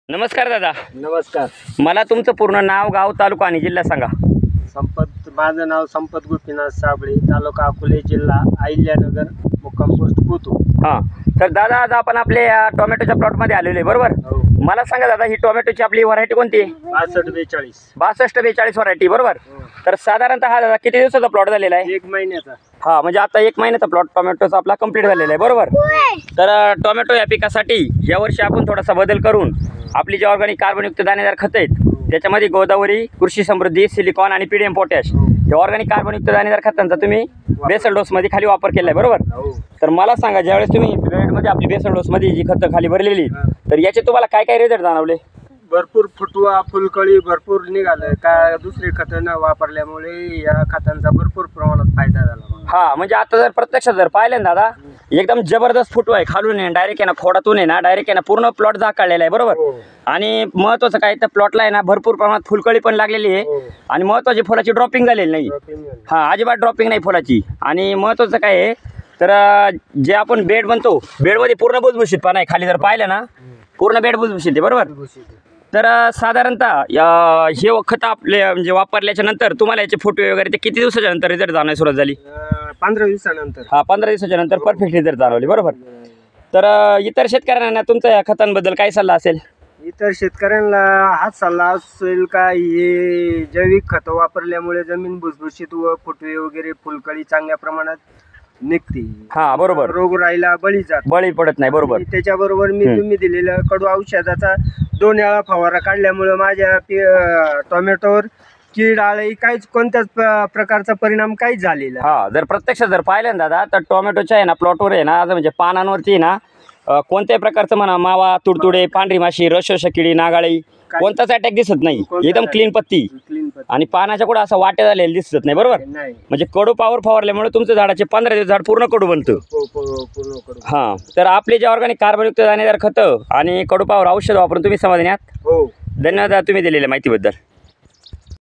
नमस्कार दादा. नमस्कार. मला तुमचं पूर्ण नाव, गाव, तालुका आणि जिल्हा सांगा. माझं नाव संपत गोपीनाथ साबळे, तालुका अकोले, जिल्हा अहिल्यानगर, मुक्काम पोस्ट कोतू. हां, तर दादा आज आपण आपल्या टोमॅटोच्या प्लॉटमध्ये आलेलो आहे, बरोबर? हो. मला सांगा दादा, ही टोमॅटोची आपली व्हरायटी कोणती आहे? 6242. 6242 व्हरायटी, बरोबर? हो. तर साधारणतः हा दादा किती दिवसाचा प्लॉट झालेला आहे? 1 महिन्याचा. हा, म्हणजे आता 1 महिन्याचा प्लॉट टोमॅटोचा आपला कंप्लीट झालेला आहे, बरोबर? तर टोमॅटो या पिकासाठी यावर्षी आपण थोडासा बदल करून आपली जी ऑर्गॅनिक कार्बनयुक्त दाणेदार खतं आहेत त्याच्यामध्ये गोदावरी, कृषी समृद्धी, सिलिकॉन आणि पीडीएम पोटॅश या ऑर्गॅनिक कार्बनयुक्त दाणेदार खतांचा तुम्ही बेसल डोसमध्ये खाली वापर केला आहे, बरोबर? हो. तर मला सांगा, ज्यावेळेस तुम्ही बेडमध्ये आपली बेसल डोसमध्ये जी खतं खाली भरलेली तर याचे तुम्हाला काय काय रिझल्ट जाणवले? भरपूर फुटवा, फुलकळी भरपूर निघालं. काय दुसरे खतं न वापरल्यामुळे या खतांचा भरपूर प्रमाणात फायदा झाला. हा, म्हणजे आता जर प्रत्यक्षात जर पाहिलं ना दादा, एकदम जबरदस्त फुटवा आहे. खालून आहे डायरेक्ट आहे ना, खोडातून आहे ना डायरेक्ट आहे ना, पूर्ण प्लॉट झाकळलेला आहे, बरोबर? हो. आणि महत्वाचं काय, तर प्लॉटला आहे ना भरपूर प्रमाणात फुलकळी पण लागलेली आहे. हो. आणि महत्वाची फुलाची ड्रॉपिंग झालेली नाही. हा, अजिबात ड्रॉपिंग नाही फुलाची. आणि महत्वाचं काय आहे, तर जे आपण बेड म्हणतो, बेडमध्ये पूर्ण भुसभुशीतपणा आहे. खाली जर पाहिलं ना, पूर्ण बेड भुसभुशीत आहे, बरोबर? तर साधारणतः हे खतं आपले म्हणजे वापरल्याच्या नंतर तुम्हाला याचे फोटो वगैरे ते किती दिवसाच्या नंतर रिझल्ट जाणवायला सुरुवात झाली? 15 दिवसानंतर. हा, 15 दिवसाच्या नंतर परफेक्ट रिझल्ट जाणवले, बरोबर? तर इतर शेतकऱ्यांना तुमचा या खतांबद्दल काय सल्ला असेल? इतर शेतकऱ्यांना हाच सल्ला असेल का, हे जैविक खतं वापरल्यामुळे जमीन भुसभुशीत व फुटवे वगैरे फुलकळी चांगल्या प्रमाणात निघते. हा, बरोबर. रोगराईला बळी पडत नाही, बरोबर? त्याच्याबरोबर मी तुम्ही दिलेल्या कडू औषधाचा 2 वेळा फवारा काढल्यामुळे माझ्या टोमॅटोवर कीड आळी काहीच कोणत्याच प्रकारचा परिणाम काहीच झालेला. हा, जर प्रत्यक्षात जर पाहिलं ना दादा, तर टोमॅटोच्या आहे ना प्लॉटवर आहे ना, म्हणजे पानांवरती आहे ना कोणत्याही प्रकारचं म्हणा मावा, तुडतुडे, पांढरी माशी, रसशोषक किडी, नागाळी कोणताच अटॅक दिसत नाही. एकदम क्लीन पत्ती आणि पानाच्या कुठं असं वाटे झालेलं दिसत नाही, बरोबर? म्हणजे कडू पावर फवारल्यामुळे तुमचं झाडाचे 15 दिवस झाड पूर्ण कडू बनतं. हा, तर आपले जे ऑर्गॅनिक कार्बनयुक्त दाणेदार खतं आणि कडू पावर औषध वापरून तुम्ही समाधानी आहात? हो. धन्यवाद तुम्ही दिलेल्या माहितीबद्दल.